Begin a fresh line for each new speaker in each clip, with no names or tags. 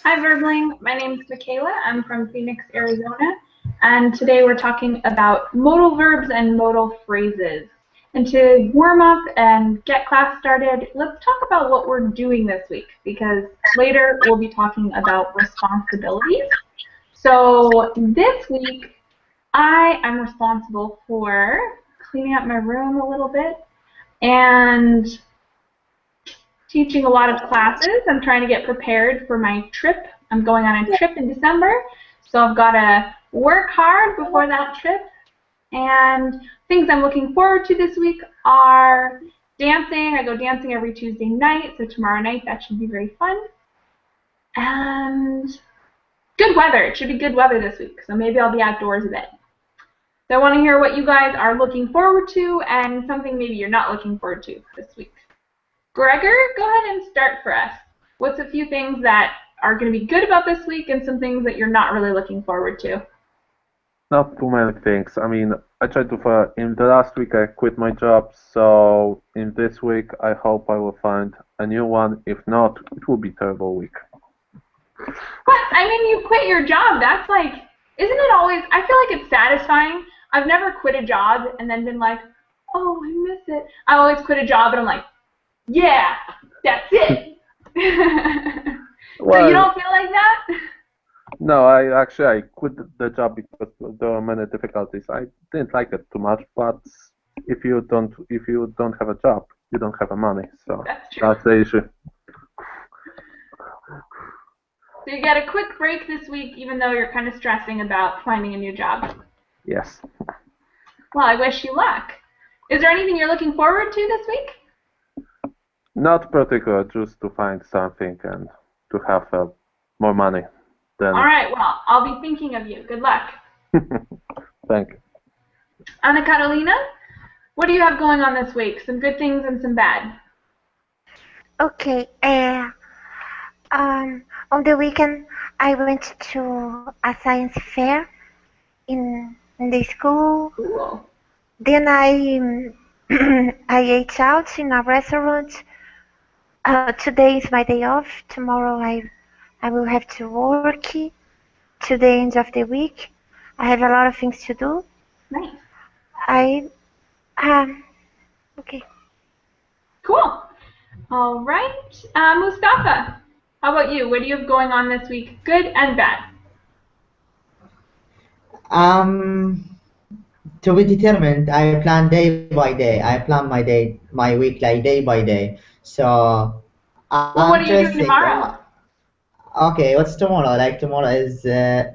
Hi, Verbling. My name is Michaela. I'm from Phoenix, Arizona, and today we're talking about modal verbs and modal phrases. And to warm up and get class started, let's talk about what we're doing this week, because later we'll be talking about responsibilities. So this week, I am responsible for cleaning up my room a little bit and teaching a lot of classes. I'm trying to get prepared for my trip. I'm going on a trip in December, so I've got to work hard before that trip. And things I'm looking forward to this week are dancing. I go dancing every Tuesday night, so tomorrow night that should be very fun. And good weather. It should be good weather this week, so maybe I'll be outdoors a bit. So I want to hear what you guys are looking forward to and something maybe you're not looking forward to this week. Gregor, go ahead and start for us. What's a few things that are going to be good about this week and some things that you're not really looking forward to?
Not too many things. I mean, I tried to in the last week I quit my job, so in this week I hope I will find a new one. If not, it will be a terrible week.
What? I mean, you quit your job. That's like, isn't it always, I feel like it's satisfying. I've never quit a job and then been like, oh, I miss it. I always quit a job and I'm like, yeah, that's it. So you don't feel like that?
No, I quit the job because there were many difficulties. I didn't like it too much, but if you don't have a job, you don't have money. So that's the issue.
So you got a quick break this week, even though you're kind of stressing about finding a new job.
Yes.
Well, I wish you luck. Is there anything you're looking forward to this week?
Not particular, just to find something and to have more money.
All right, well, I'll be thinking of you. Good luck.
Thank you.
Anna Carolina, what do you have going on this week? Some good things and some bad.
Okay, on the weekend I went to a science fair in the school.
Cool.
Then I ate out in a restaurant. Today is my day off. Tomorrow I will have to work to the end of the week. I have a lot of things to do.
Nice.
Okay.
Cool. All right. Mustafa, how about you? What do you have going on this week? Good and bad.
To be determined, I plan day by day. I plan my week like day by day. So
what are you doing tomorrow?
Okay, what's tomorrow? Like tomorrow is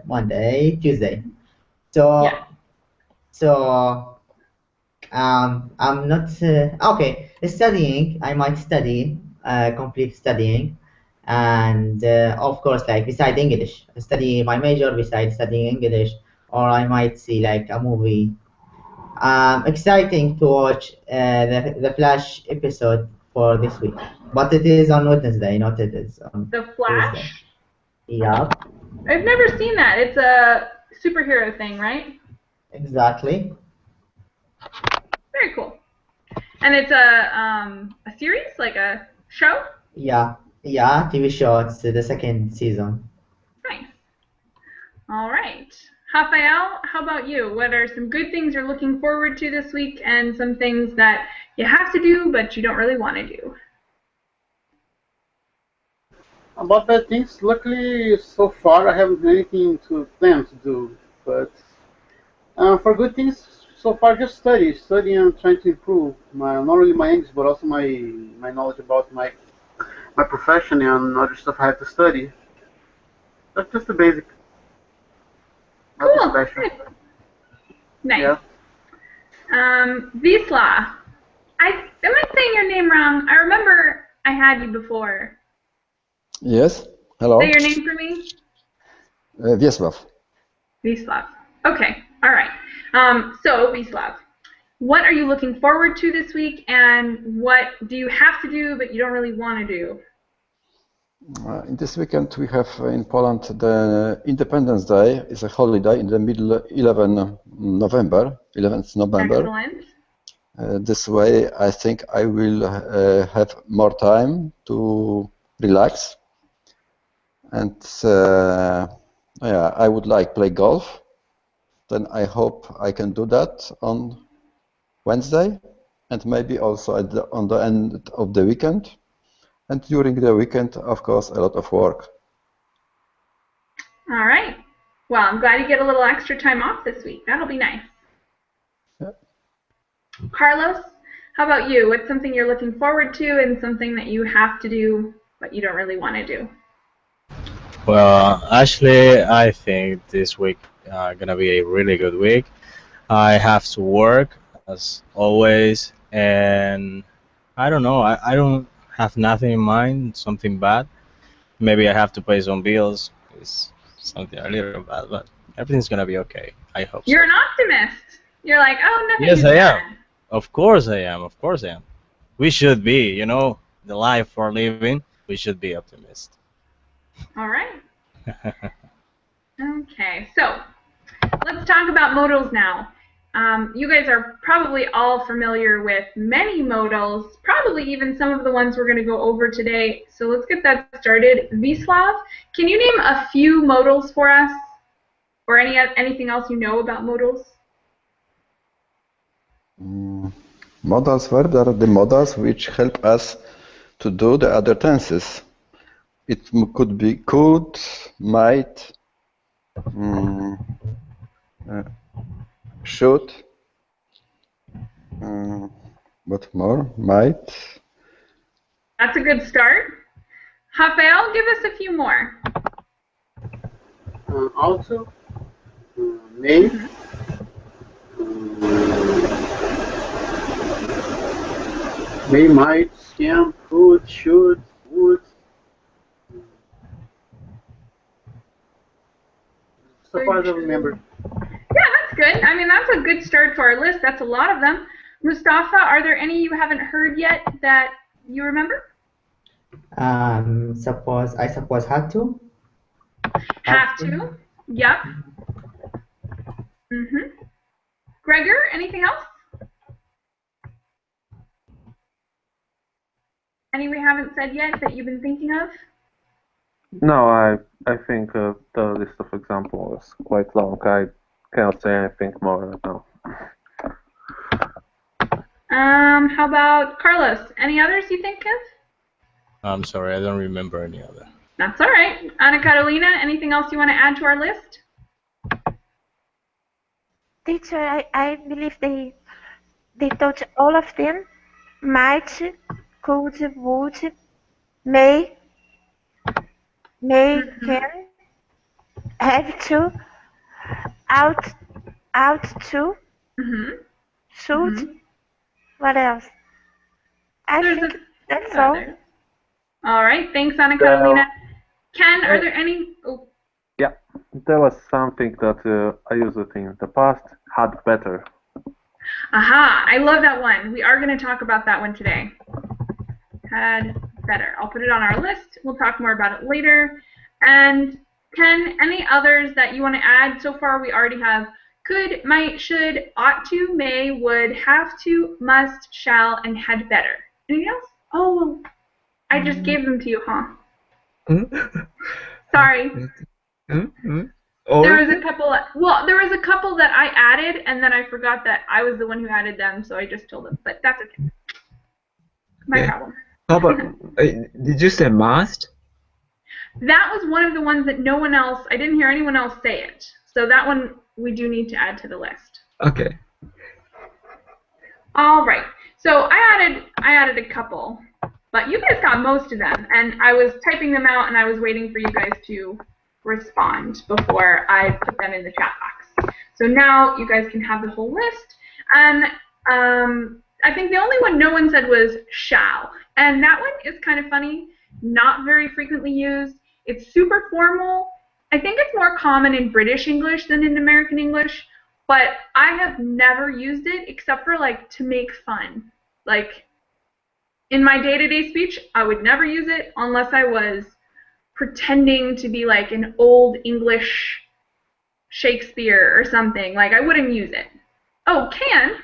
Monday, Tuesday. So I'm not okay. Studying, I might study, complete studying, and of course, like beside English, study my major beside studying English, or I might see like a movie. Exciting to watch the Flash episode for this week, but it is on Wednesday, not it is on
The Flash?
Tuesday. Yeah.
I've never seen that. It's a superhero thing, right?
Exactly.
Very cool. And it's a series, like a show?
Yeah, TV show. It's the second season.
Nice. All right. Rafael, how about you? What are some good things you're looking forward to this week and some things that you have to do but you don't really want to do?
About bad things, luckily so far I haven't anything to plan to do. But for good things, so far just study and trying to improve not only my English but also my knowledge about my profession and other stuff I have to study. That's just the basic.
Cool. Nice.
Yeah.
Wisla, am I saying your name wrong? I remember I had you before.
Yes. Hello.
Say your name for me.
Wieslav.
Wieslav. Okay. All right. So Wieslav, what are you looking forward to this week, and what do you have to do but you don't really want to do?
In this weekend we have in Poland the Independence Day. It's a holiday in the middle 11th November.
Excellent.
This way I think I will have more time to relax and yeah, I would like play golf. Then I hope I can do that on Wednesday, and maybe also on the end of the weekend. And during the weekend, of course, a lot of work.
All right. Well, I'm glad you get a little extra time off this week. That'll be nice.
Yeah.
Carlos, how about you? What's something you're looking forward to and something that you have to do but you don't really want to do?
Well, actually, I think this week gonna be a really good week. I have to work as always, and I don't know. I don't have nothing in mind, something bad. Maybe I have to pay some bills. It's something a little bad, but everything's gonna be okay. I hope
You're
so.
an optimist. You're like, oh, nothing
Yes,
is
I
bad.
am. Of course I am. Of course I am. We should be, the life for living. We should be optimists.
All right. Okay, so let's talk about modals now. You guys are probably all familiar with many modals, probably even some of the ones we're going to go over today. So let's get that started. Vislav, can you name a few modals for us? Or anything else you know about modals?
Modal verbs are the modals which help us to do the other tenses. It could be could, might, should. What more? Might.
That's a good start. Rafael, give us a few more.
Also, may, may, might, can, could, should, would. So far as I remember.
Yeah, that's good. I mean, that's a good start to our list. That's a lot of them. Mustafa, are there any you haven't heard yet that you remember?
I suppose had to.
Have to. Yep. Gregor, anything else? Any we haven't said yet that you've been thinking of?
No, I think the list of examples is quite long. I cannot say anything more right now.
How about Carlos? Any others you think of?
I'm sorry, I don't remember any other.
That's all right. Ana Carolina, anything else you want to add to our list?
Teacher, I believe they touch all of them. Might, could, would, may, can, have to, ought to, should. What else? I think that's all.
All right, thanks, Ana Carolina. Ken, are there any? Oh.
Yeah, there was something that I used it in the past. Had better.
Aha, I love that one. We are going to talk about that one today. Had better. I'll put it on our list. We'll talk more about it later. And Ken, any others that you want to add? So far, we already have could, might, should, ought to, may, would, have to, must, shall, and had better. Anything else? Oh, I just gave them to you, huh? Sorry. There was a couple. Well, there was a couple that I added, and then I forgot that I was the one who added them, so I just told them. But that's okay. My problem.
How about? Did you say must?
That was one of the ones that no one else. I didn't hear anyone else say it. So that one we do need to add to the list.
Okay.
All right. So I added a couple, but you guys got most of them, and I was typing them out, and I was waiting for you guys to respond before I put them in the chat box. So now you guys can have the whole list. And I think the only one no one said was shall, and that one is kind of funny. Not very frequently used. It's super formal. I think it's more common in British English than in American English, but I have never used it except for like to make fun. Like in my day-to-day speech, I would never use it unless I was pretending to be like an old English Shakespeare or something. Like I wouldn't use it. Oh, can.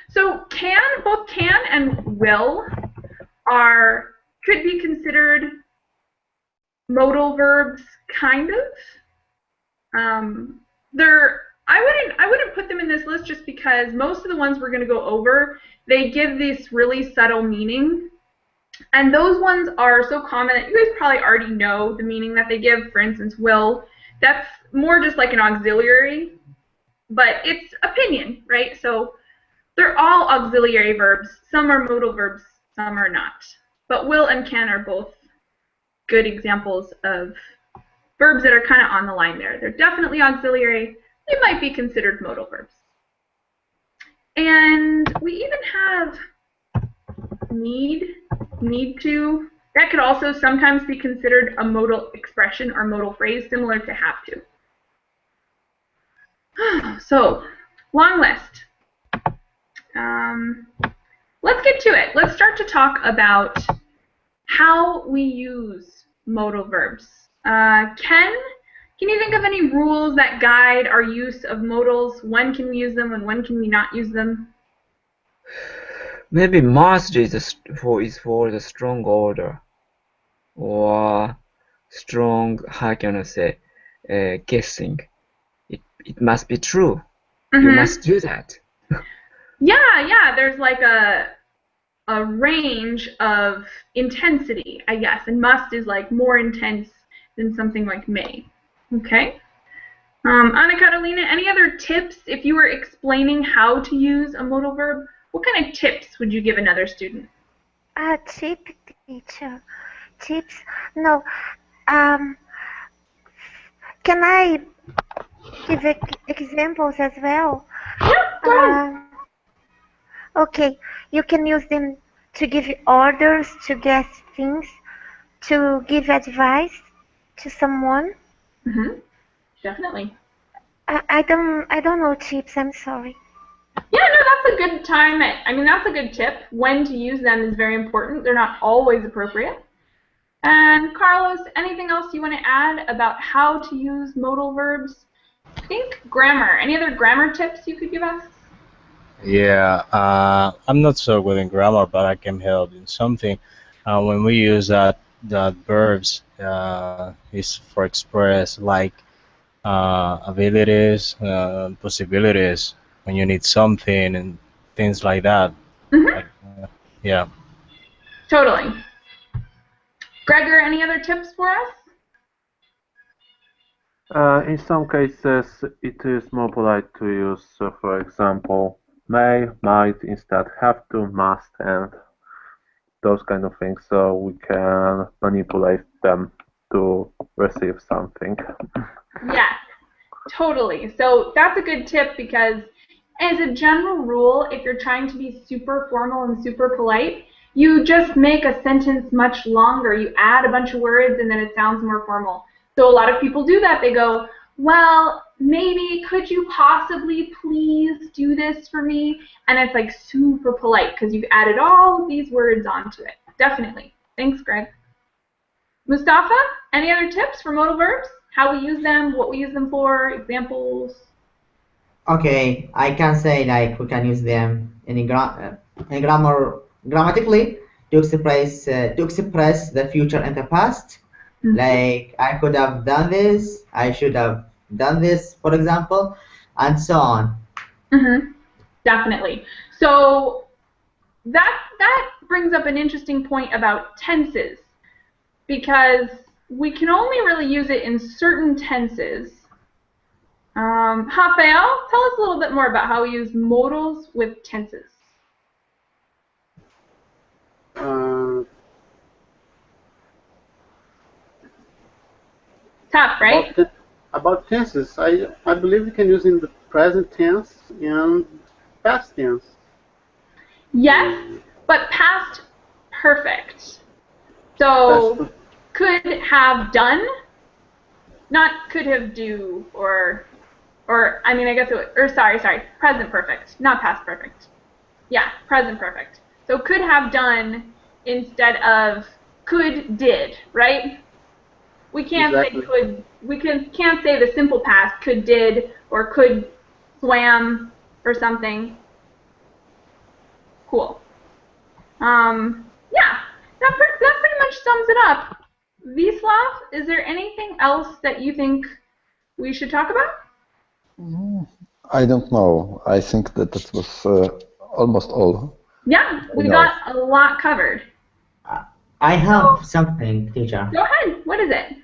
So both can and will could be considered modal verbs, kind of. I wouldn't put them in this list just because most of the ones we're going to go over, they give this really subtle meaning. And those ones are so common that you guys probably already know the meaning that they give. For instance, will. That's more just like an auxiliary, but it's opinion, right? So they're all auxiliary verbs. Some are modal verbs, some are not. But will and can are both good examples of verbs that are kind of on the line there. They're definitely auxiliary. They might be considered modal verbs. And we even have need to. That could also sometimes be considered a modal expression or modal phrase, similar to have to. So, long list. Let's get to it. Let's start to talk about how we use modal verbs. Can you think of any rules that guide our use of modals? When can we use them and when can we not use them?
Maybe must is for the strong order, or strong, how can I say, guessing. It must be true. You must do that.
Yeah. There's like a range of intensity, I guess, and must is like more intense than something like may. Okay. Anna Catalina, any other tips if you were explaining how to use a modal verb? What kind of tips would you give another student?
Tip, teacher. Tips? No. Can I give examples as well?
Yeah, go ahead.
Okay, you can use them to give orders, to guess things, to give advice to someone.
Definitely.
I don't know tips. I'm sorry.
Yeah, no, that's a good time. That's a good tip. When to use them is very important. They're not always appropriate. And Carlos, anything else you want to add about how to use modal verbs? I think grammar. Any other grammar tips you could give us?
Yeah, I'm not so good in grammar, but I can help in something. When we use that verbs is for express like abilities, possibilities when you need something and things like that. Like, yeah.
Totally. Gregor, any other tips for us?
In some cases, it is more polite to use, for example, may, might, instead have to, must, and those kind of things, so we can manipulate them to receive something.
Yes, totally. So that's a good tip because as a general rule, if you're trying to be super formal and super polite, you just make a sentence much longer. You add a bunch of words and then it sounds more formal. So a lot of people do that. They go, well, maybe could you possibly please do this for me? And it's like super polite because you've added all of these words onto it. Definitely. Thanks, Greg. Mustafa, any other tips for modal verbs? How we use them, what we use them for, examples?
Okay, I can say like we can use them in grammar grammatically to express the future and the past. Like I could have done this, I should have done this, for example, and so on.
Definitely. So that brings up an interesting point about tenses, because we can only really use it in certain tenses. Rafael, tell us a little bit more about how we use modals with tenses. Tough, right?
About tenses, I believe you can use in the present tense and past tense.
Yes, but past perfect. So could have done, not could have do, or I mean, I guess sorry, present perfect, not past perfect. Yeah, present perfect. So could have done instead of could did, right? We can't say could. We can't say the simple past could did or could swam or something. Cool. Yeah, that pretty much sums it up. Vislav, is there anything else that you think we should talk about?
I don't know. I think that that was almost all.
Yeah, we got a lot covered.
I have something, teacher.
Go ahead. What is it?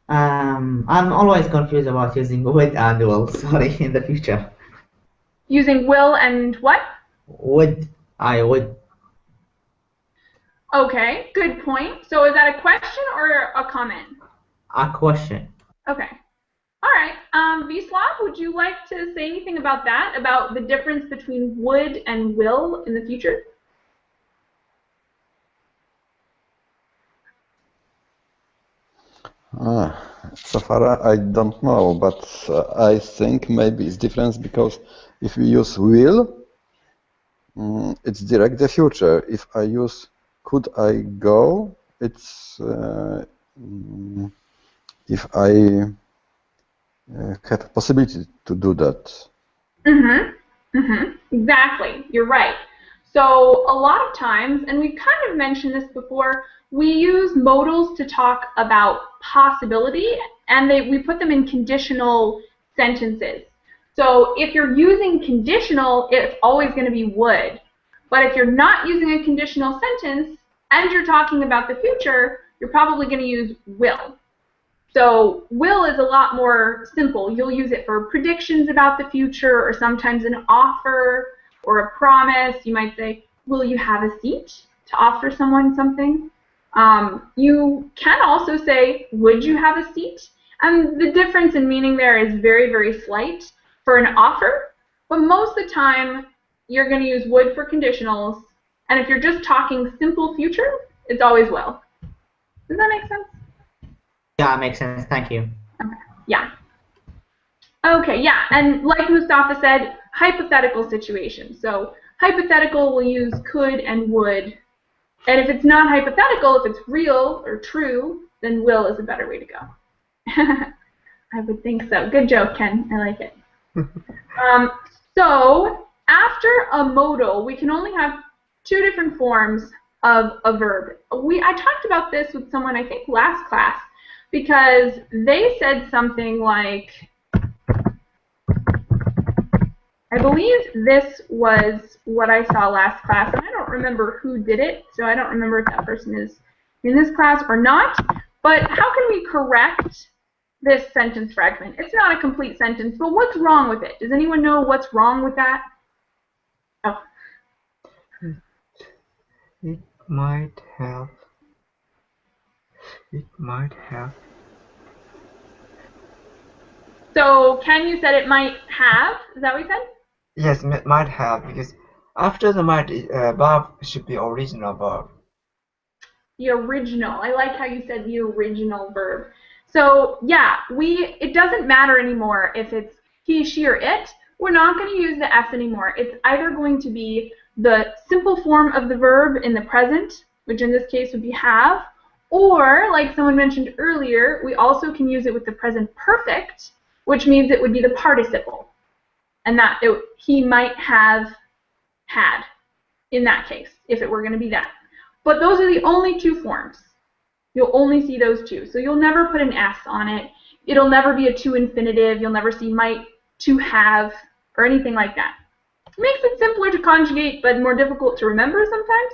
I'm always confused about using would and will. Sorry, in the future.
Using will and what?
Would. I would.
Okay, good point. So is that a question or a comment?
A question.
Okay. All right. Vislav, would you like to say anything about that? About the difference between would and will in the future?
So far, I don't know, but I think maybe it's different because if we use will, it's direct the future. If I use could I go, it's if I have possibility to do that.
Exactly. You're right. So a lot of times, and we've kind of mentioned this before, we use modals to talk about possibility, and we put them in conditional sentences. So if you're using conditional, it's always going to be would. But if you're not using a conditional sentence and you're talking about the future, you're probably going to use will. So will is a lot more simple. You'll use it for predictions about the future, or sometimes an offer or a promise. You might say, will you have a seat, to offer someone something. You can also say, would you have a seat? And the difference in meaning there is very, very slight for an offer. But most of the time, you're going to use would for conditionals. And if you're just talking simple future, it's always will. Does that make sense?
Yeah, makes sense. Thank you.
Okay. Yeah. Okay, yeah, and like Mustafa said, hypothetical situation. So hypothetical, we'll use could and would. And if it's not hypothetical, if it's real or true, then will is a better way to go. I would think so. Good joke, Ken. I like it. So after a modal, we can only have two different forms of a verb. I talked about this with someone, I think, last class, because they said something like, I believe this was what I saw last class, and I don't remember who did it, so I don't remember if that person is in this class or not, but how can we correct this sentence fragment? It's not a complete sentence, but what's wrong with it? Does anyone know what's wrong with that? Oh.
It might have. It might have.
So Ken, you said it might have. Is that what you said?
Yes, might have, because after the might, verb should be original verb.
The original. I like how you said the original verb. So yeah, it doesn't matter anymore if it's he, she, or it. We're not going to use the S anymore. It's either going to be the simple form of the verb in the present, which in this case would be have, or like someone mentioned earlier, we also can use it with the present perfect, which means it would be the participle. And that he might have had in that case, if it were going to be that. But those are the only two forms. You'll only see those two. So you'll never put an S on it. It'll never be a to infinitive. You'll never see might, to have, or anything like that. It makes it simpler to conjugate, but more difficult to remember sometimes.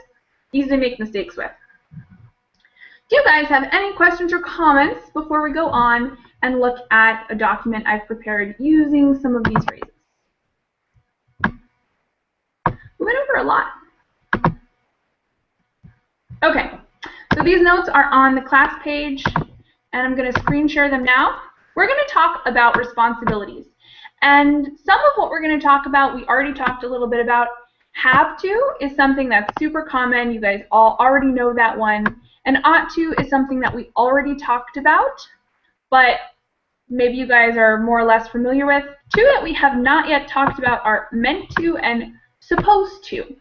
Easy to make mistakes with. Do you guys have any questions or comments before we go on and look at a document I've prepared using some of these phrases? We went over a lot. Okay, so these notes are on the class page, and I'm going to screen share them now. We're going to talk about responsibilities. And some of what we're going to talk about, we already talked a little bit about. Have to is something that's super common. You guys all already know that one. And ought to is something that we already talked about, but maybe you guys are more or less familiar with. Two that we have not yet talked about are meant to and supposed to.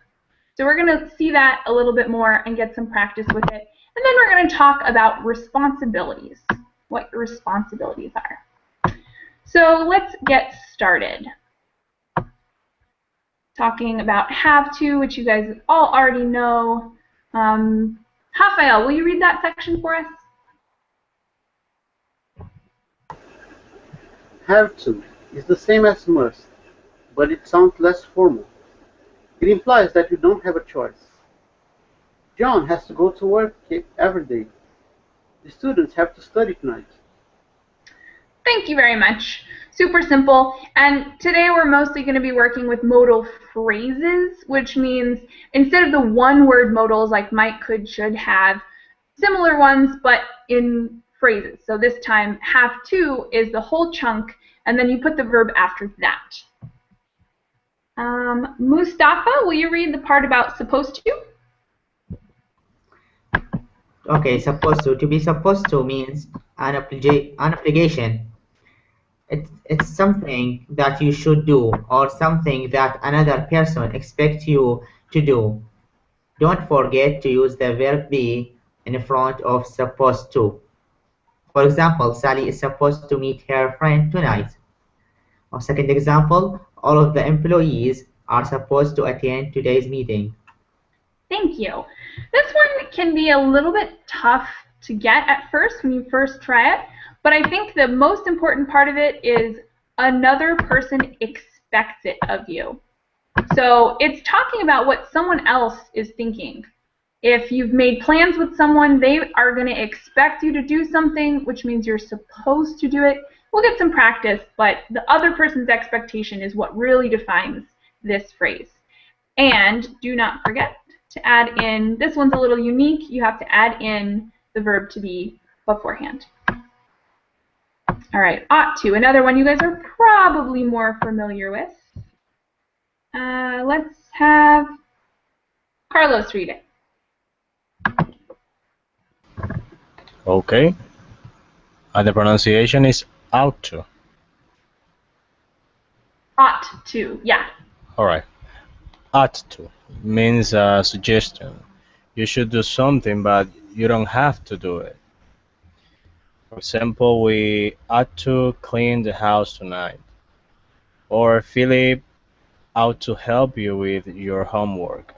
So we're going to see that a little bit more and get some practice with it. And then we're going to talk about responsibilities, what your responsibilities are. So let's get started. Talking about have to, which you guys all already know. Rafael, will you read that section for us?
Have to is the same as must, but it sounds less formal. It implies that you don't have a choice. John has to go to work every day. The students have to study tonight.
Thank you very much. Super simple. And today we're mostly going to be working with modal phrases, which means instead of the one-word modals like might, could, should, have, similar ones, but in phrases. So this time, have to is the whole chunk, and then you put the verb after that. Mustafa, will you read the part about supposed to?
Okay, supposed to. To be supposed to means an obligation. It's something that you should do or something that another person expects you to do. Don't forget to use the verb be in front of supposed to. For example, Sally is supposed to meet her friend tonight. Or second example, all of the employees are supposed to attend today's meeting.
Thank you. This one can be a little bit tough to get at first when you first try it, but I think the most important part of it is another person expects it of you. So it's talking about what someone else is thinking. If you've made plans with someone, they are going to expect you to do something, which means you're supposed to do it. We'll get some practice, but the other person's expectation is what really defines this phrase. And do not forget to add in, this one's a little unique, you have to add in the verb to be beforehand. All right, ought to, another one you guys are probably more familiar with. Let's have Carlos read it.
Okay. And the pronunciation is ought to.
Ought to, yeah.
All right. Ought to means a suggestion. You should do something, but you don't have to do it. For example, we ought to clean the house tonight. Or Philip ought to help you with your homework.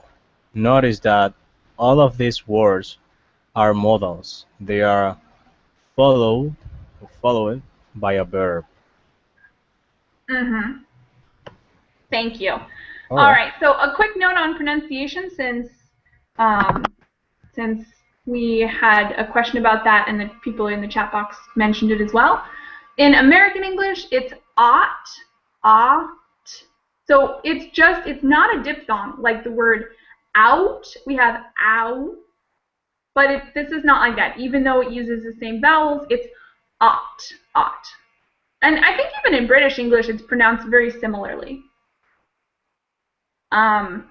Notice that all of these words are modals. They are followed by a verb.
Mm-hmm. Thank you. All right. So a quick note on pronunciation, since we had a question about that and the people in the chat box mentioned it as well. In American English, it's ought. So it's not a diphthong like the word out. We have ow, but this is not like that. Even though it uses the same vowels, it's ought. And I think even in British English, it's pronounced very similarly. And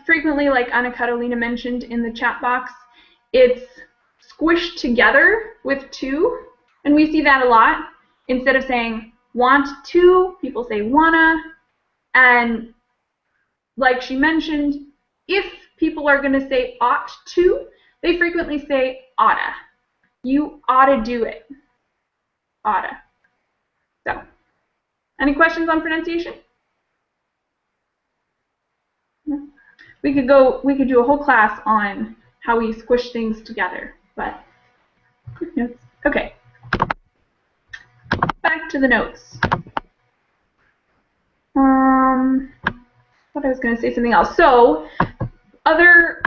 frequently, like Anna Carolina mentioned in the chat box, it's squished together with to, and we see that a lot. Instead of saying want to, people say wanna, and like she mentioned, if people are going to say ought to, they frequently say oughta. You oughta do it. Oughta. So, any questions on pronunciation? No? We could do a whole class on how we squish things together, but quick notes. Okay. Back to the notes. Thought I was going to say something else. So, other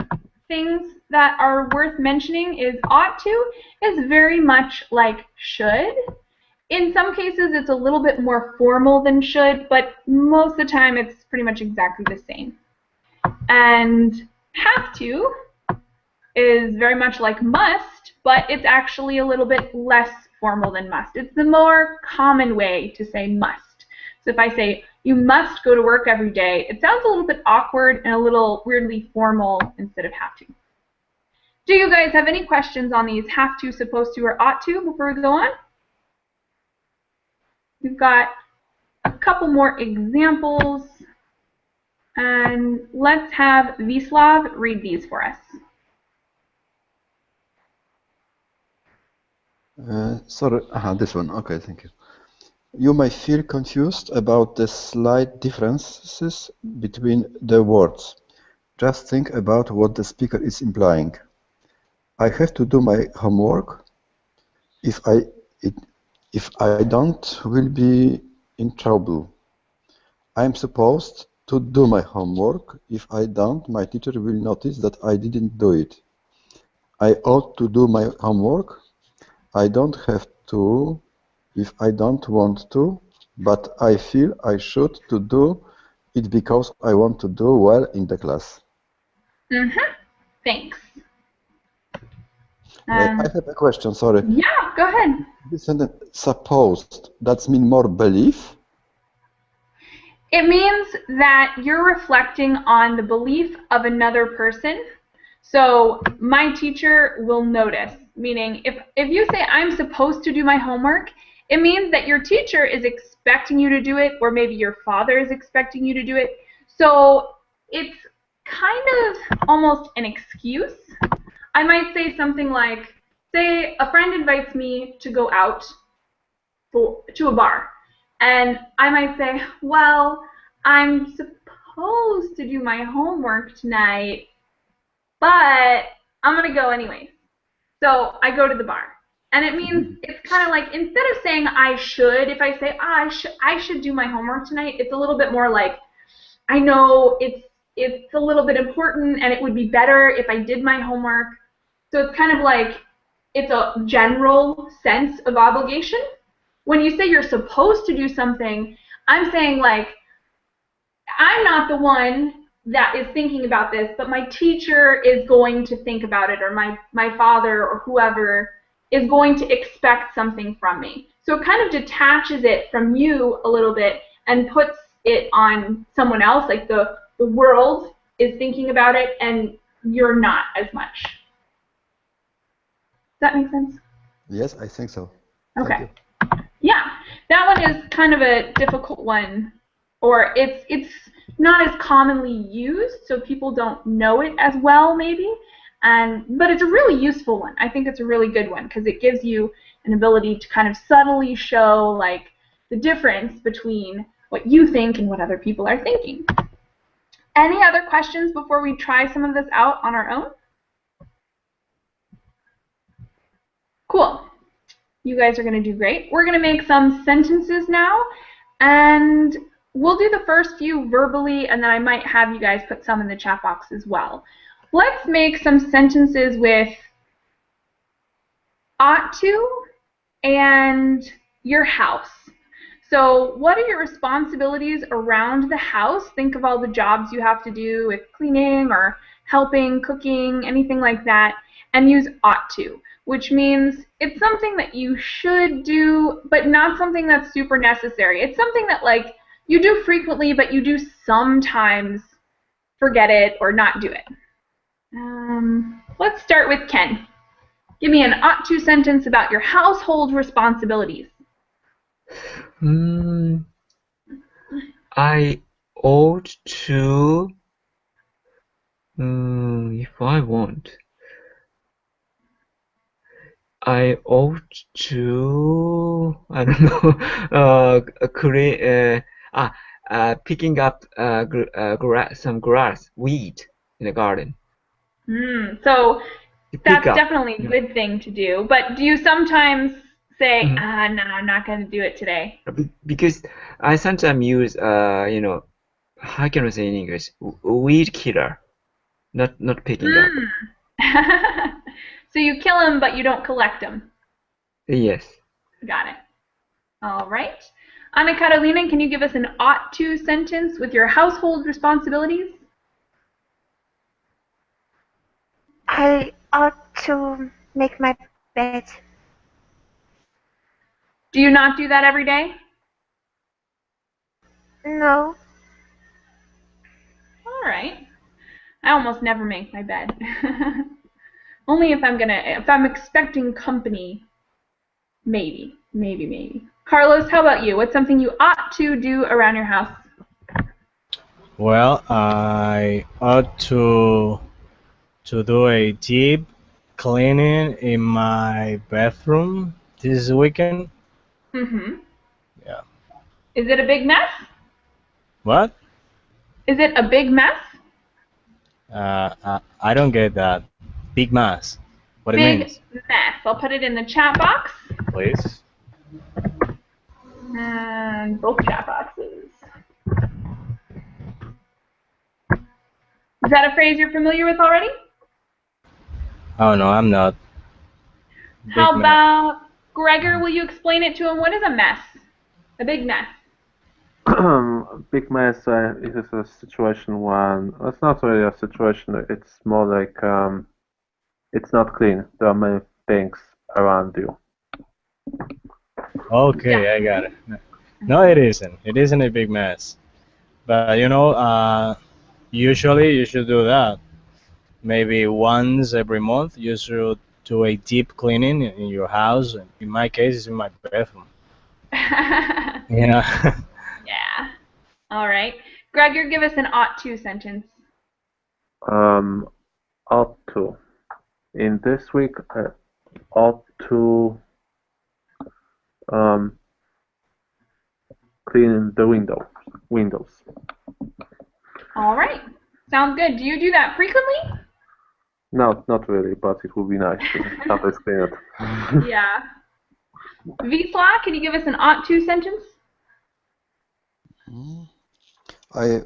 things that are worth mentioning is ought to is very much like should. In some cases, it's a little bit more formal than should, but most of the time, it's pretty much exactly the same. And have to is very much like must, but it's actually a little bit less formal than must. It's the more common way to say must. So if I say, you must go to work every day, it sounds a little bit awkward and a little weirdly formal instead of have to. Do you guys have any questions on these have to, supposed to, or ought to before we go on? We've got a couple more examples, and let's have Vislav read these for us.
Sorry, this one. Okay, thank you. You may feel confused about the slight differences between the words. Just think about what the speaker is implying. I have to do my homework. If If I don't, will be in trouble. I'm supposed to do my homework. If I don't, my teacher will notice that I didn't do it. I ought to do my homework. I don't have to if I don't want to, but I feel I should to do it because I want to do well in the class.
Thanks.
I have a question, sorry.
Yeah, go ahead.
This sentence, supposed, that's mean more belief?
It means that you're reflecting on the belief of another person. So my teacher will notice, meaning if you say I'm supposed to do my homework, it means that your teacher is expecting you to do it, or maybe your father is expecting you to do it. So it's kind of almost an excuse. I might say something like, say a friend invites me to go out to a bar. And I might say, well, I'm supposed to do my homework tonight, but I'm going to go anyway. So I go to the bar. And it means, it's kind of like, instead of saying I should, if I say, I should do my homework tonight, it's a little bit more like, I know it's a little bit important and it would be better if I did my homework. So it's kind of like, it's a general sense of obligation. When you say you're supposed to do something, I'm saying like, I'm not the one that is thinking about this, but my teacher is going to think about it, or my father or whoever is going to expect something from me. So it kind of detaches it from you a little bit and puts it on someone else, like the world is thinking about it and you're not as much. Does that make sense?
Yes, I think so.
Okay. Yeah, that one is kind of a difficult one, or it's not as commonly used, so people don't know it as well, maybe. But it's a really useful one. I think it's a really good one because it gives you an ability to kind of subtly show like the difference between what you think and what other people are thinking. Any other questions before we try some of this out on our own? Cool. You guys are going to do great. We're going to make some sentences now, and we'll do the first few verbally, and then I might have you guys put some in the chat box as well. Let's make some sentences with ought to and your house. So what are your responsibilities around the house? Think of all the jobs you have to do with cleaning or helping, cooking, anything like that, and use ought to, which means it's something that you should do, but not something that's super necessary. It's something that like you do frequently, but you do sometimes forget it or not do it. Let's start with Ken. Give me an ought to sentence about your household responsibilities.
I ought to, if I want, I ought to, I don't know, picking up some grass, weed in the garden.
So that's definitely a good thing to do, but do you sometimes say, no, I'm not going to do it today?
Because I sometimes use, you know, how can I say in English? Weed killer, not picking up.
So you kill them, but you don't collect them.
Yes.
Got it. All right. Anna Carolina, can you give us an ought to sentence with your household responsibilities?
I ought to make my bed.
Do you not do that every day?
No.
All right. I almost never make my bed. Only if I'm expecting company, maybe. Carlos, how about you? What's something you ought to do around your house?
Well, I ought to do a deep cleaning in my bathroom this weekend. Yeah.
Is it a big mess?
What?
Is it a big mess?
I don't get that. Big mess. What it means?
Big mess. I'll put it in the chat box.
Please.
And both chat boxes. Is that a phrase you're familiar with already?
Oh no, I'm not.
How
Big mess.
about Gregor? Will you explain it to him? What is a mess? A big mess.
Big mess is a situation when it's not really a situation. It's more like it's not clean. There are many things around you.
Okay, I got it. No, it isn't. It isn't a big mess. But you know, usually you should do that. Maybe once every month you should do a deep cleaning in your house. In my case, it's in my bathroom. Yeah.
Yeah. All right. Gregor, give us an ought to sentence.
Ought to. In this week, ought to clean the windows.
All right. Sounds good. Do you do that frequently?
No, not really, but it would be nice to sometimes clean it.
Yeah. Wisla, can you give us an ought to sentence?
I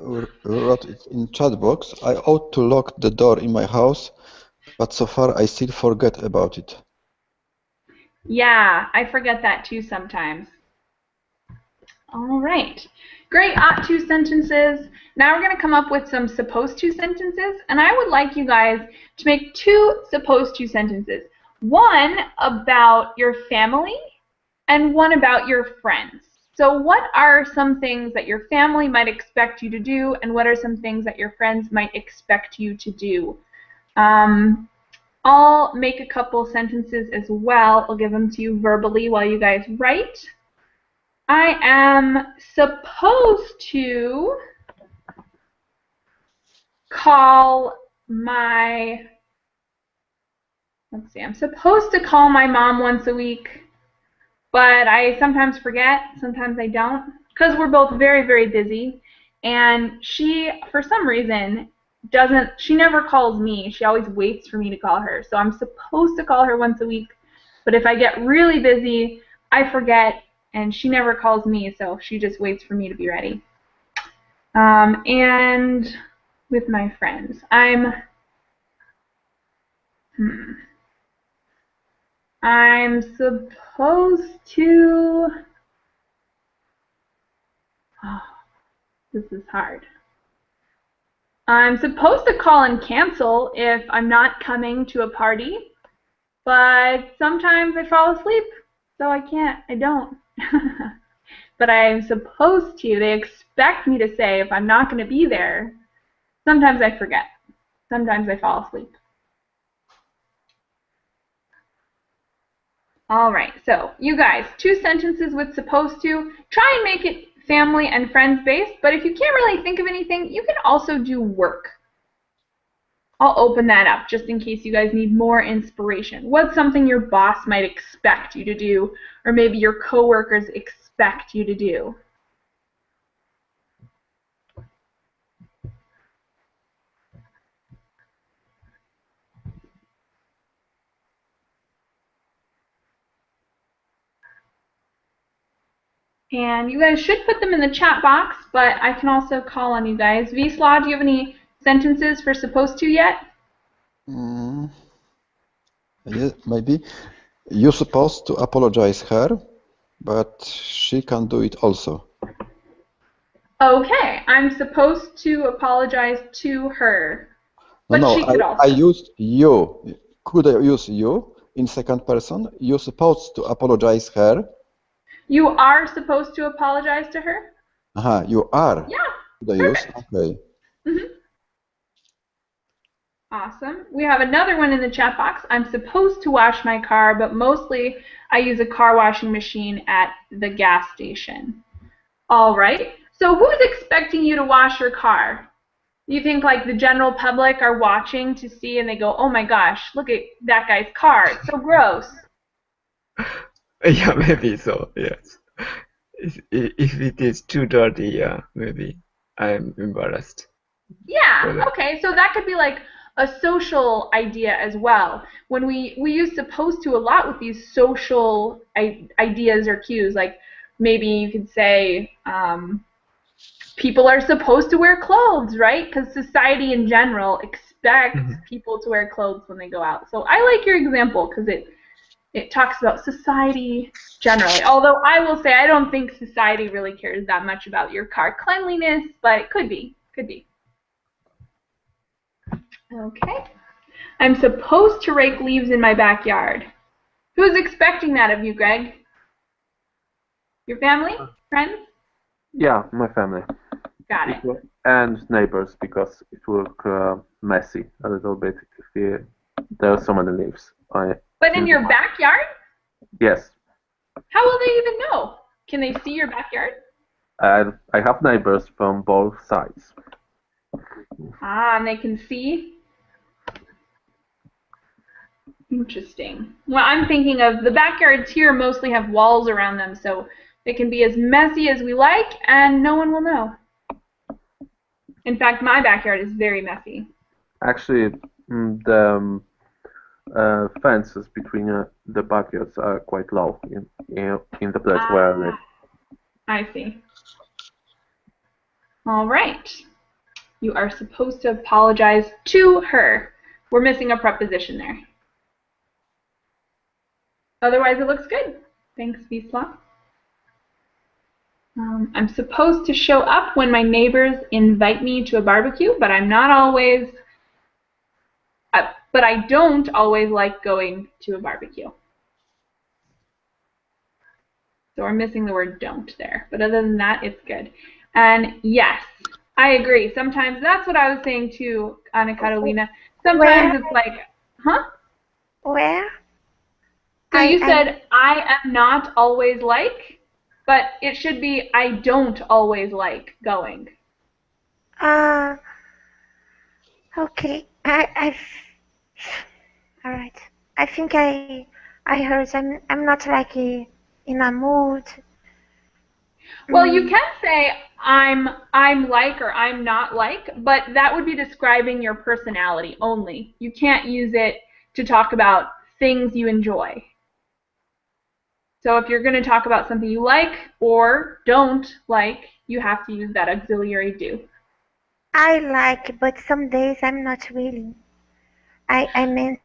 wrote it in chat box. I ought to lock the door in my house, but so far I still forget about it.
Yeah, I forget that too sometimes. All right. Great ought to sentences. Now we're going to come up with some supposed to sentences, and I would like you guys to make 2 supposed to sentences. One about your family and one about your friends. So what are some things that your family might expect you to do, and what are some things that your friends might expect you to do? I'll make a couple sentences as well. I'll give them to you verbally while you guys write. I am supposed to call my, I'm supposed to call my mom once a week, but I sometimes forget, sometimes I don't, because we're both very, very busy, and she, for some reason, she never calls me. She always waits for me to call her. So I'm supposed to call her once a week, but if I get really busy, I forget, and she never calls me, so she just waits for me to be ready. And with my friends, I'm supposed to, this is hard. I'm supposed to call and cancel if I'm not coming to a party, but sometimes I fall asleep, so I don't. But I'm supposed to. They expect me to say if I'm not going to be there. Sometimes I forget. Sometimes I fall asleep. All right, so you guys, 2 sentences with supposed to. Try and make it family and friends based, but if you can't really think of anything, you can also do work. I'll open that up just in case you guys need more inspiration. What's something your boss might expect you to do, or maybe your coworkers expect you to do? And you guys should put them in the chat box, but I can also call on you guys. Wisla, do you have any sentences for supposed to yet?
Yeah, maybe. You're supposed to apologize her, but she can do it also.
Okay, I'm supposed to apologize to her. But
No,
she could also.
I used you. Could I use you in second person? You're supposed to apologize her.
You are supposed to apologize to her?
You are.
Yeah.
Could I use? Okay.
Awesome. We have another one in the chat box. I'm supposed to wash my car, but mostly I use a car washing machine at the gas station. All right. So who's expecting you to wash your car? You think like the general public are watching to see and they go, oh my gosh, look at that guy's car. It's so gross.
Yeah, maybe so, yes. If it is too dirty, yeah, maybe I'm embarrassed.
Yeah, okay. So that could be like, a social idea as well. When we use supposed to a lot with these social ideas or cues, like maybe you could say people are supposed to wear clothes, right? Because society in general expects people to wear clothes when they go out. So I like your example because it talks about society generally. Although I will say I don't think society really cares that much about your car cleanliness, but it could be. Could be. Okay. I'm supposed to rake leaves in my backyard. Who's expecting that of you, Greg? Your family? Friends?
Yeah, my family.
Got it.
And neighbors, because it will look messy a little bit if there are so many leaves.
But in your backyard?
Yes.
How will they even know? Can they see your backyard?
I have neighbors from both sides.
Ah, and they can see? Interesting. Well, I'm thinking of the backyards here mostly have walls around them, so they can be as messy as we like, and no one will know. In fact, my backyard is very messy.
Actually, the fences between the backyards are quite low in the place where I live.
I see. All right. You are supposed to apologize to her. We're missing a preposition there. Otherwise, it looks good. Thanks, Wisla. I'm supposed to show up when my neighbors invite me to a barbecue, but I'm not always. But I don't always like going to a barbecue. So we're missing the word "don't" there. But other than that, it's good. And yes, I agree. Sometimes that's what I was saying too, Anna Carolina. Sometimes it's like, huh?
Where?
So you said, I am not always like, but it should be, I don't always like going.
Okay. All right. I think I heard I'm not like in a mood.
Well, you can say I'm like or I'm not like, but that would be describing your personality only. You can't use it to talk about things you enjoy. So if you're going to talk about something you like or don't like, you have to use that auxiliary do.
I like, but some days I'm not really. I meant.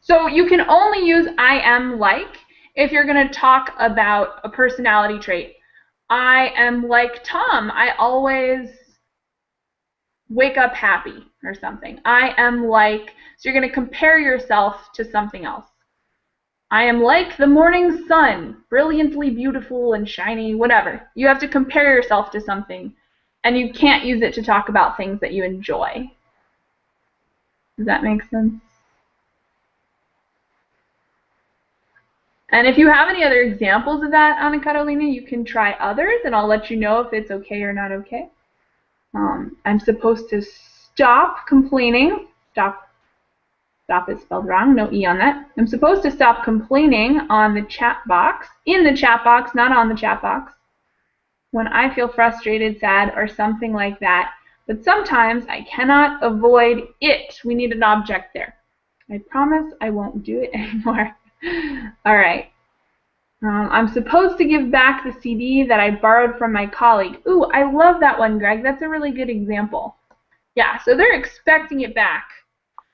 So you can only use I am like if you're going to talk about a personality trait. I am like Tom. I always wake up happy or something. I am like, so you're going to compare yourself to something else. I am like the morning sun, brilliantly beautiful and shiny, whatever. You have to compare yourself to something, and you can't use it to talk about things that you enjoy. Does that make sense? And if you have any other examples of that, Anna Carolina, you can try others, and I'll let you know if it's okay or not okay. I'm supposed to stop complaining. Stop is spelled wrong, no E on that. I'm supposed to stop complaining on the chat box, in the chat box, not on the chat box, when I feel frustrated, sad, or something like that. But sometimes I cannot avoid it. We need an object there. I promise I won't do it anymore. All right. I'm supposed to give back the CD that I borrowed from my colleague. Ooh, I love that one, Greg. That's a really good example. Yeah, so they're expecting it back.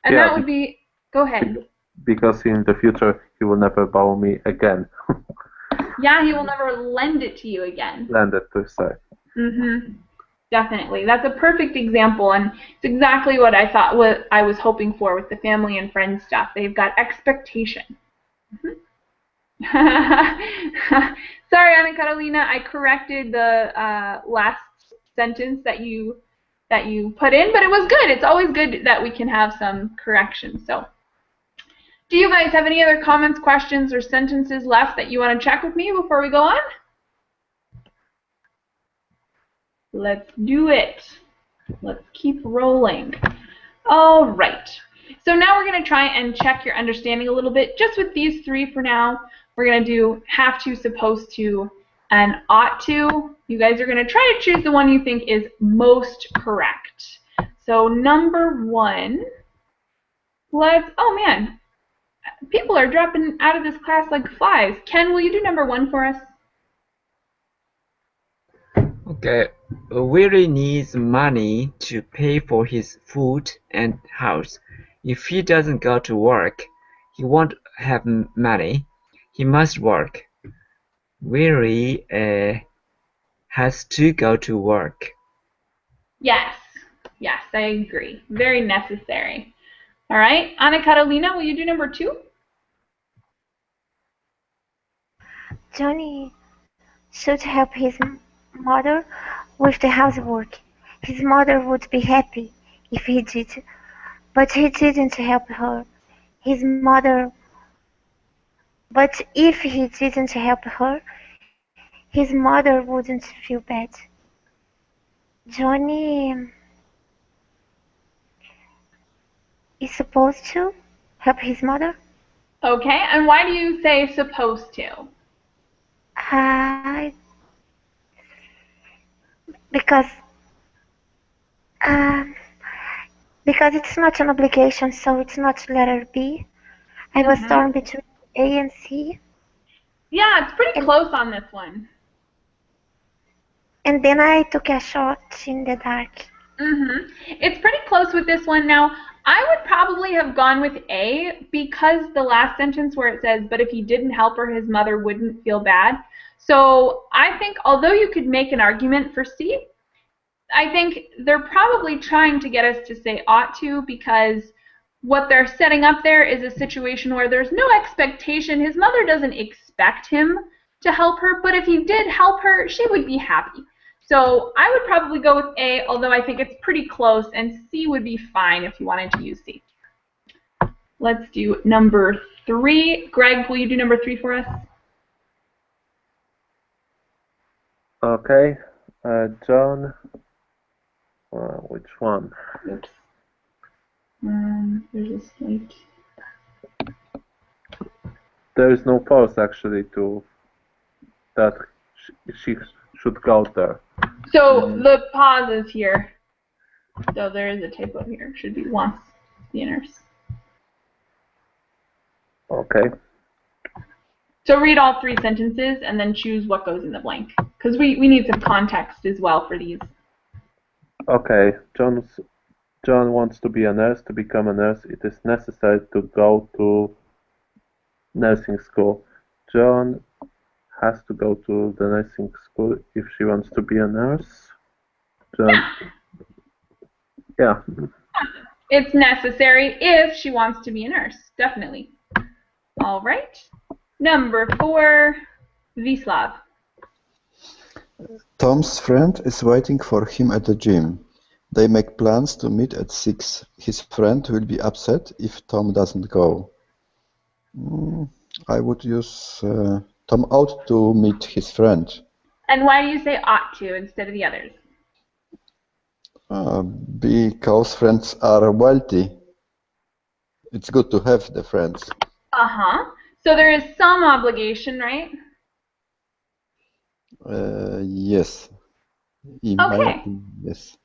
And that would be, go ahead.
Because in the future, he will never borrow me again.
Yeah, he will never lend it to you again.
Lend it to say.
Mm-hmm. Definitely. That's a perfect example, and it's exactly what I thought, what I was hoping for with the family and friends stuff. They've got expectation. Mm-hmm. Sorry, Anna Carolina, I corrected the last sentence that you put in, but it was good. It's always good that we can have some corrections. So, do you guys have any other comments, questions, or sentences left that you want to check with me before we go on? Let's do it. Let's keep rolling. All right. So now we're going to try and check your understanding a little bit just with these three for now. We're going to do have to, supposed to, and ought to. You guys are going to try to choose the one you think is most correct. So number 1, oh man, people are dropping out of this class like flies. Ken, will you do number 1 for us?
Okay, Willie needs money to pay for his food and house. If he doesn't go to work, he won't have money. He must work. Willie has to go to work.
Yes, I agree. Very necessary. All right, Ana Carolina, will you do number 2?
Johnny should help his mother with the housework. His mother would be happy if he did, but he didn't help her. His mother, but if he didn't help her, his mother wouldn't feel bad. Johnny is supposed to help his mother.
Okay, and why do you say supposed to?
Because because it's not an obligation, so it's not letter B. I was torn between A and C.
Yeah, it's pretty close on this one.
And then I took a shot in the dark.
It's pretty close with this one. Now, I would probably have gone with A because the last sentence where it says, but if he didn't help her, his mother wouldn't feel bad. So I think although you could make an argument for C, I think they're probably trying to get us to say ought to, because what they're setting up there is a situation where there's no expectation. His mother doesn't expect him to help her, but if he did help her, she would be happy. So I would probably go with A, although I think it's pretty close, and C would be fine if you wanted to use C. Let's do number 3. Greg, will you do number 3 for us?
Okay, John. Which one?
Oops. There's a slight.
There is no pause actually to that she should go there.
So the pause is here. So there is a typo here. Should be wants the nurse.
Okay.
So read all 3 sentences and then choose what goes in the blank, because we need some context as well for these.
Okay, John wants to be a nurse. To become a nurse, it is necessary to go to nursing school. John has to go to the nursing school if she wants to be a nurse. John, yeah.
It's necessary if she wants to be a nurse, definitely. All right. Number 4, Vislav.
Tom's friend is waiting for him at the gym. They make plans to meet at 6. His friend will be upset if Tom doesn't go. I would use Tom ought to meet his friend.
And why do you say ought to instead of the others?
Because friends are wealthy. It's good to have the friends.
So there is some obligation, right?
Yes.
Okay.
Yes.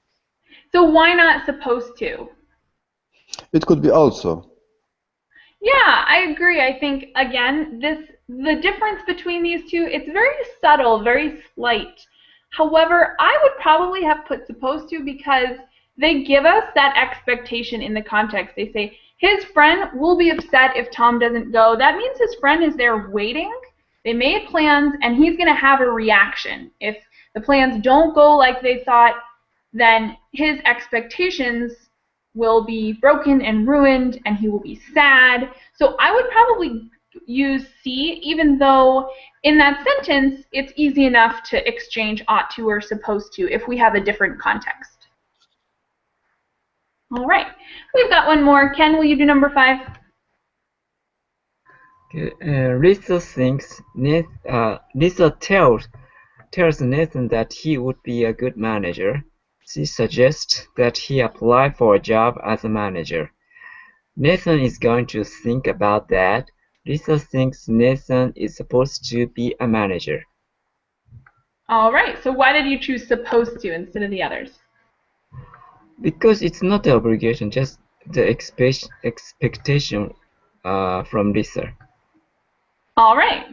So why not supposed to?
It could be also.
Yeah, I agree. I think, again, the difference between these two, it's very subtle, very slight. However, I would probably have put supposed to because they give us that expectation in the context. They say, his friend will be upset if Tom doesn't go. That means his friend is there waiting. They made plans, and he's going to have a reaction. If the plans don't go like they thought, then his expectations will be broken and ruined, and he will be sad. So I would probably use C, even though in that sentence, it's easy enough to exchange ought to or supposed to if we have a different context. All right, we've got one more. Ken, will you do number 5?
Okay. Lisa tells Nathan that he would be a good manager. She suggests that he apply for a job as a manager. Nathan is going to think about that. Lisa thinks Nathan is supposed to be a manager.
All right, so why did you choose supposed to instead of the others?
Because it's not an obligation, just the expectation from Lisa.
All right.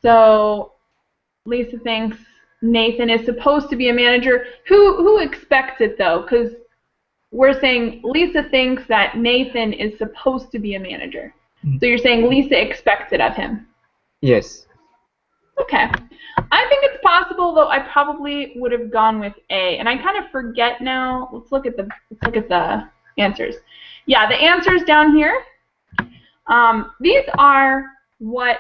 So Lisa thinks Nathan is supposed to be a manager. Who expects it though? Because we're saying Lisa thinks that Nathan is supposed to be a manager. So you're saying Lisa expects it of him.
Yes.
Okay. I think it's possible, though I probably would have gone with A. And I kind of forget now. Let's look at the answers. Yeah, the answers down here. These are what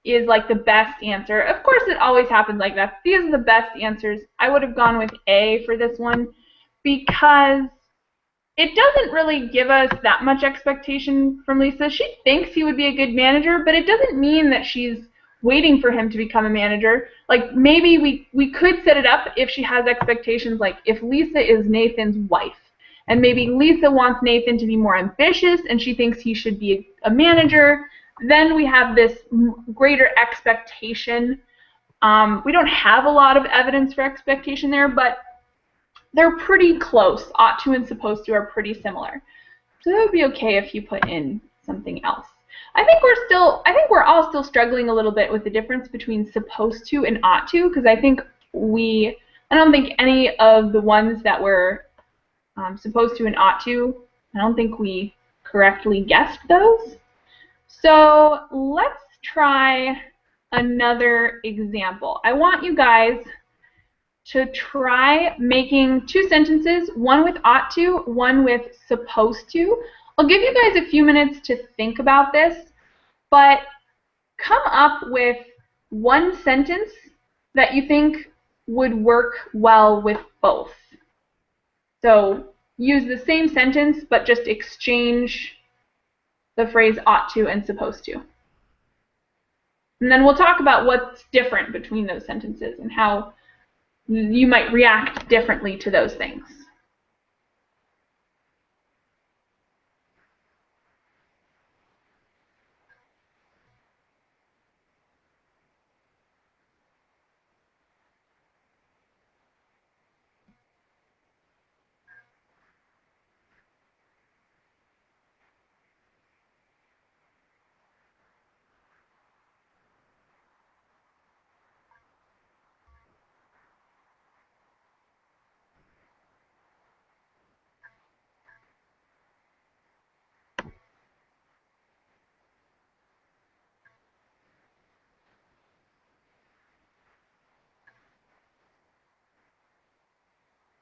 is like the best answer. Of course, it always happens like that. These are the best answers. I would have gone with A for this one because it doesn't really give us that much expectation from Lisa. She thinks he would be a good manager, but it doesn't mean that she's waiting for him to become a manager. Like maybe we could set it up if she has expectations, like if Lisa is Nathan's wife, and maybe Lisa wants Nathan to be more ambitious and she thinks he should be a manager, then we have this greater expectation. We don't have a lot of evidence for expectation there, but they're pretty close. Ought to and supposed to are pretty similar. So that would be okay if you put in something else. I think we're all still struggling a little bit with the difference between supposed to and ought to, because I don't think any of the ones that were supposed to and ought to, I don't think we correctly guessed those. So let's try another example. I want you guys to try making two sentences, one with ought to, one with supposed to. I'll give you guys a few minutes to think about this, but come up with one sentence that you think would work well with both. So use the same sentence, but just exchange the phrase ought to and supposed to. And then we'll talk about what's different between those sentences and how you might react differently to those things.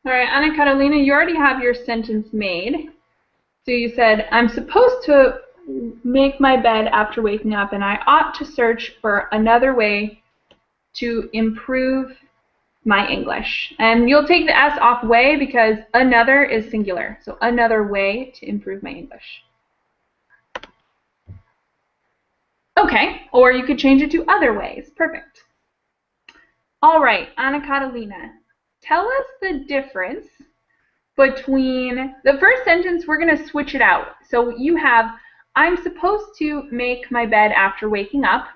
All right, Anna Catalina, you already have your sentence made. So you said, I'm supposed to make my bed after waking up, and I ought to search for another way to improve my English. And you'll take the S off way because another is singular. So another way to improve my English. Okay, or you could change it to other ways. Perfect. All right, Anna Catalina, tell us the difference between the first sentence. We're going to switch it out. So you have, I'm supposed to make my bed after waking up.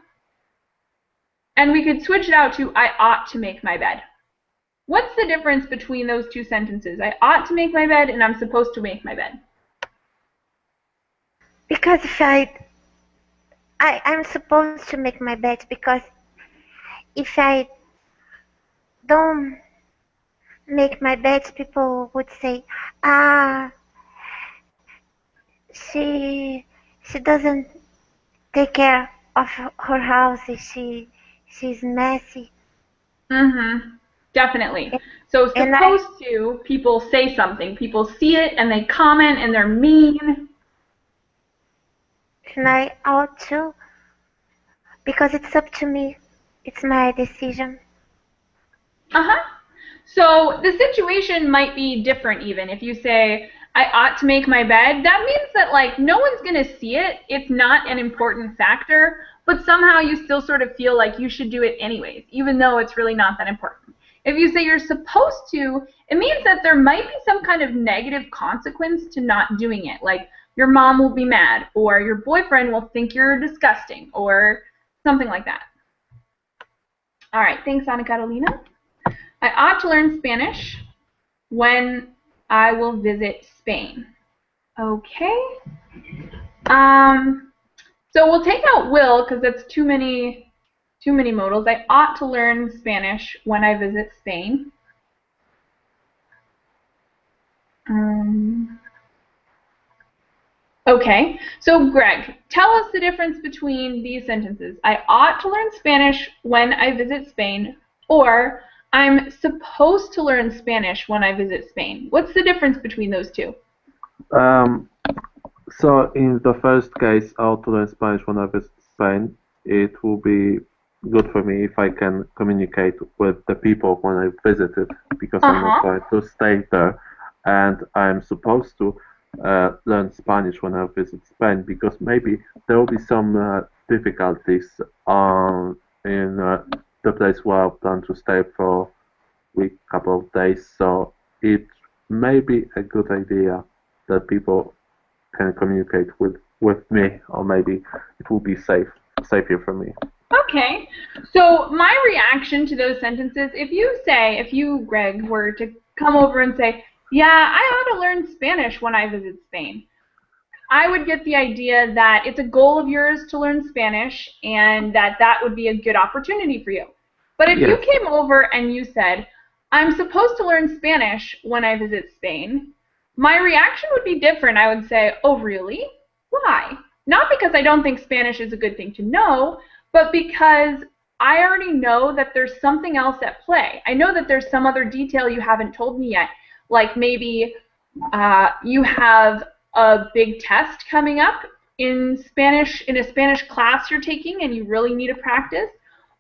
And we could switch it out to, I ought to make my bed. What's the difference between those two sentences? I ought to make my bed and I'm supposed to make my bed.
Because I'm supposed to make my bed, because if I don't make my bed, people would say, she doesn't take care of her house. She's messy.
Definitely. So supposed to, people say something. People see it and they comment and they're mean.
And I ought to, because it's up to me. It's my decision.
So the situation might be different even. If you say, I ought to make my bed, that means that like no one's going to see it. It's not an important factor, but somehow you still sort of feel like you should do it anyways, even though it's really not that important. If you say you're supposed to, it means that there might be some kind of negative consequence to not doing it. Like your mom will be mad, or your boyfriend will think you're disgusting, or something like that. All right, thanks, Ana Catalina. I ought to learn Spanish. when I will visit Spain. Okay. So we'll take out will because that's too many modals. I ought to learn Spanish when I visit Spain. Okay, so Greg, tell us the difference between these sentences. I ought to learn Spanish when I visit Spain, or I'm supposed to learn Spanish when I visit Spain. What's the difference between those two?
So in the first case, I ought to learn Spanish when I visit Spain. It will be good for me if I can communicate with the people when I visit it, because I'm not going to stay there. And I'm supposed to learn Spanish when I visit Spain, because maybe there will be some difficulties in the place where I plan to stay for a week, couple of days. So it may be a good idea that people can communicate with me, or maybe it will be safer for me.
Okay, so my reaction to those sentences, if you, Greg, were to come over and say, yeah, I ought to learn Spanish when I visit Spain, I would get the idea that it's a goal of yours to learn Spanish and that would be a good opportunity for you. But if you came over and you said, I'm supposed to learn Spanish when I visit Spain, my reaction would be different. I would say, oh, really? Why? Not because I don't think Spanish is a good thing to know, but because I already know that there's something else at play. I know that there's some other detail you haven't told me yet, like maybe you have a big test coming up in Spanish, in a Spanish class you're taking, and you really need to practice,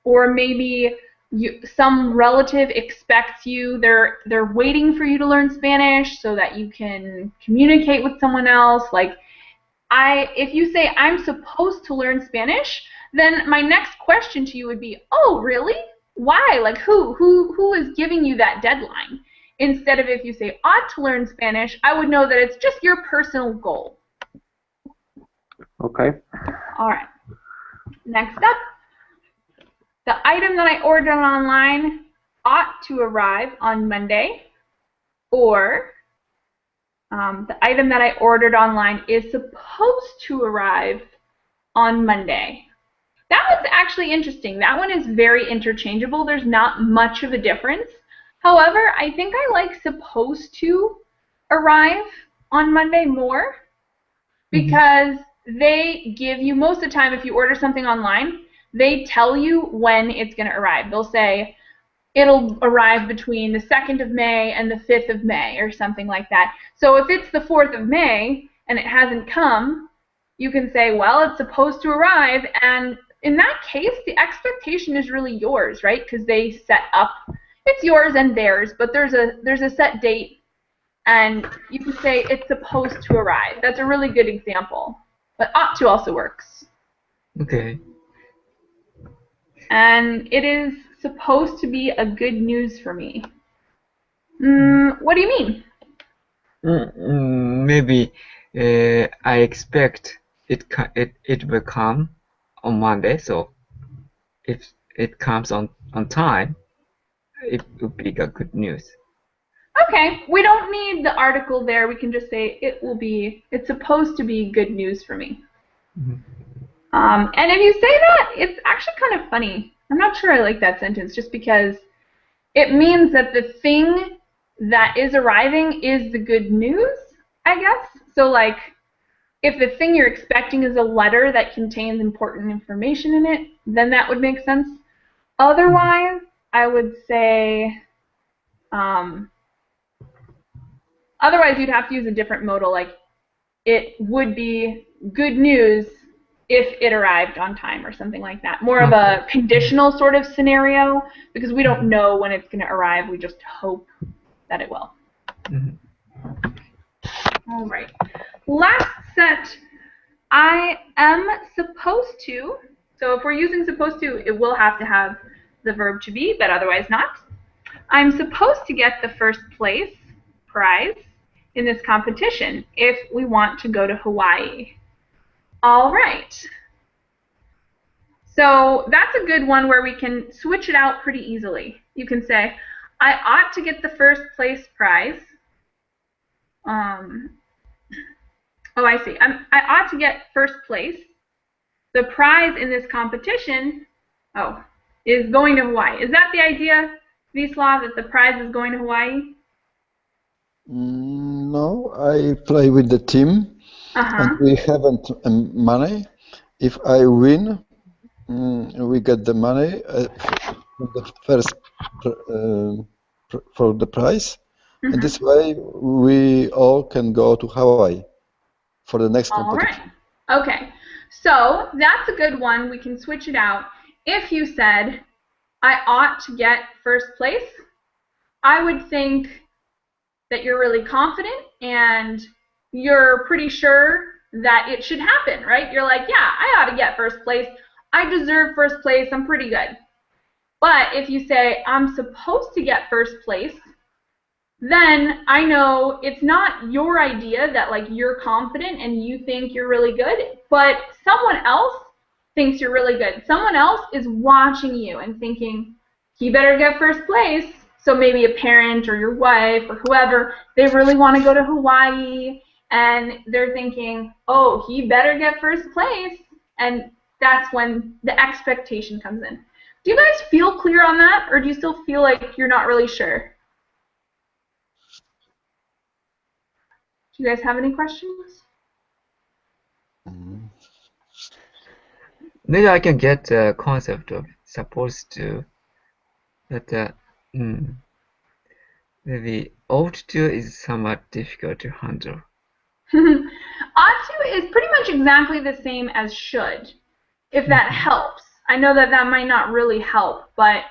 or maybe some relative expects you, they're waiting for you to learn Spanish so that you can communicate with someone else. Like, if you say, I'm supposed to learn Spanish, then my next question to you would be, oh, really? Why? Like, who is giving you that deadline? Instead of if you say, ought to learn Spanish, I would know that it's just your personal goal.
Okay.
All right. Next up, the item that I ordered online ought to arrive on Monday, or the item that I ordered online is supposed to arrive on Monday. That one's actually interesting. That one is very interchangeable. There's not much of a difference. However, I think I like supposed to arrive on Monday more, because they give you, most of the time if you order something online, they tell you when it's going to arrive. They'll say it'll arrive between the 2nd of May and the 5th of May or something like that. So if it's the 4th of May and it hasn't come, you can say, well, it's supposed to arrive, and in that case, the expectation is really yours, right? Because they set up, it's yours and theirs, but there's a set date, and you can say it's supposed to arrive. That's a really good example. But ought to also works.
Okay.
And it is supposed to be a good news for me. What do you mean?
Maybe I expect it will come on Monday, so if it comes on time, it will be a good news.
Okay, we don't need the article there. We can just say it's supposed to be good news for me. And if you say that, it's actually kind of funny. I'm not sure I like that sentence, just because it means that the thing that is arriving is the good news, I guess. So, like, if the thing you're expecting is a letter that contains important information in it, then that would make sense. Otherwise, I would say, otherwise you'd have to use a different modal, like, it would be good news if it arrived on time or something like that. More of a conditional sort of scenario, because we don't know when it's going to arrive. We just hope that it will. All right. Last set, I am supposed to. So if we're using supposed to, it will have to have the verb to be, but otherwise not. I'm supposed to get the first place prize in this competition if we want to go to Hawaii. All right. So that's a good one where we can switch it out pretty easily. You can say, I ought to get the first place prize. Oh, I see. I ought to get first place. The prize in this competition, is going to Hawaii. Is that the idea, Wisław, that the prize is going to Hawaii?
No, I play with the team, and we haven't money. If I win, we get the money from the first for the prize, and this way we all can go to Hawaii for the next competition.
All right. Okay. So that's a good one. We can switch it out. If you said, I ought to get first place, I would think that you're really confident and you're pretty sure that it should happen, right? You're like, yeah, I ought to get first place. I deserve first place. I'm pretty good. But if you say, I'm supposed to get first place, then I know it's not your idea that like you're confident and you think you're really good, but someone else thinks you're really good. Someone else is watching you and thinking, he better get first place. So maybe a parent or your wife or whoever, they really want to go to Hawaii and they're thinking, oh, he better get first place. And that's when the expectation comes in. Do you guys feel clear on that, or do you still feel like you're not really sure? Do you guys have any questions?
Maybe I can get the concept of supposed to, but maybe ought to is somewhat difficult to handle.
Ought to is pretty much exactly the same as should, if that helps. I know that that might not really help, but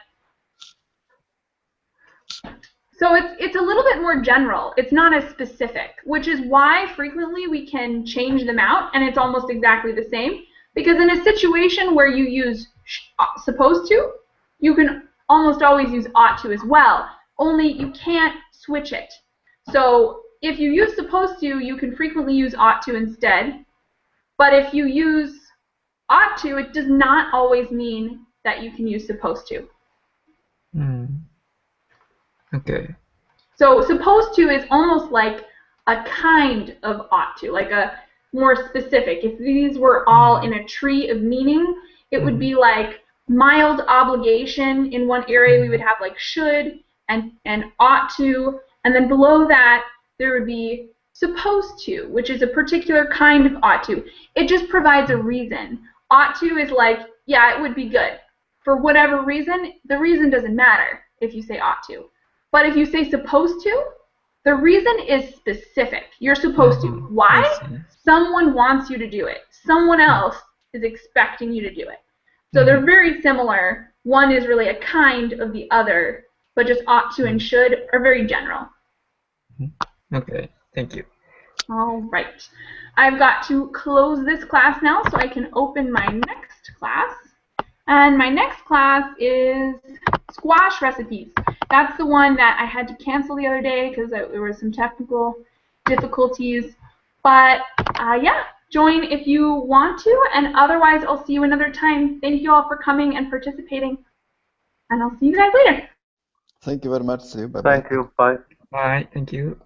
so it's a little bit more general. It's not as specific, which is why frequently we can change them out and it's almost exactly the same. Because in a situation where you use supposed to, you can almost always use ought to as well, only you can't switch it. So if you use supposed to, you can frequently use ought to instead. But if you use ought to, it does not always mean that you can use supposed to.
Okay.
So supposed to is almost like a kind of ought to, like a more specific. If these were all in a tree of meaning, it would be like mild obligation. In one area we would have like should and ought to, and then below that there would be supposed to, which is a particular kind of ought to. It just provides a reason. Ought to is like, yeah, it would be good. For whatever reason, the reason doesn't matter if you say ought to. But if you say supposed to, the reason is specific. You're supposed to. Why? Someone wants you to do it. Someone else is expecting you to do it. So they're very similar. One is really a kind of the other, but just ought to and should are very general.
Okay, thank you.
All right. I've got to close this class now so I can open my next class. And my next class is squash recipes. That's the one that I had to cancel the other day because there were some technical difficulties. But yeah, join if you want to, and otherwise I'll see you another time. Thank you all for coming and participating, and I'll see you guys later.
Thank you very much. See you. Bye-bye.
Thank you. Bye.
Bye. Thank you.